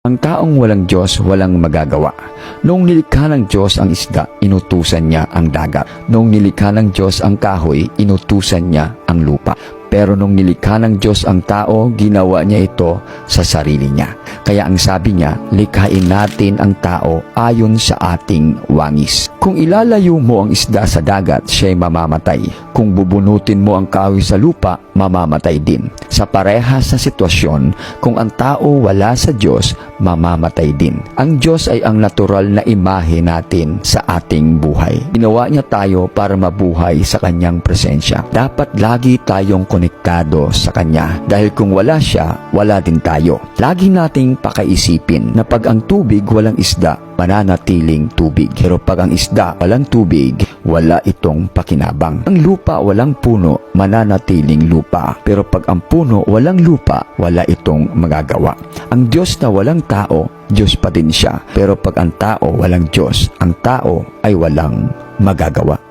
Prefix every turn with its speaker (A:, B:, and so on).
A: Ang taong walang Diyos, walang magagawa. Noong nilikha ng Diyos ang isda, inutusan niya ang dagat. Noong nilikha ng Diyos ang kahoy, inutusan niya ang lupa. Pero nung nilikha ng Diyos ang tao, ginawa niya ito sa sarili niya. Kaya ang sabi niya, likhain natin ang tao ayon sa ating wangis. Kung ilalayo mo ang isda sa dagat, siya'y mamamatay. Kung bubunutin mo ang kahoy sa lupa, mamamatay din. Sa parehas na sitwasyon, kung ang tao wala sa Diyos, mamamatay din. Ang Diyos ay ang natural na imahe natin sa ating buhay. Ginawa niya tayo para mabuhay sa kanyang presensya. Dapat lagi tayong konektado sa kanya. Dahil kung wala siya, wala din tayo. Lagi nating pakaisipin na pag ang tubig walang isda, mananatiling tubig. Pero pag ang isda walang tubig, wala itong pakinabang. Ang lupa walang puno, mananatiling lupa. Pero pag ang puno walang lupa, wala itong magagawa. Ang Diyos na walang tao, Diyos pa din siya. Pero pag ang tao walang Diyos, ang tao ay walang magagawa.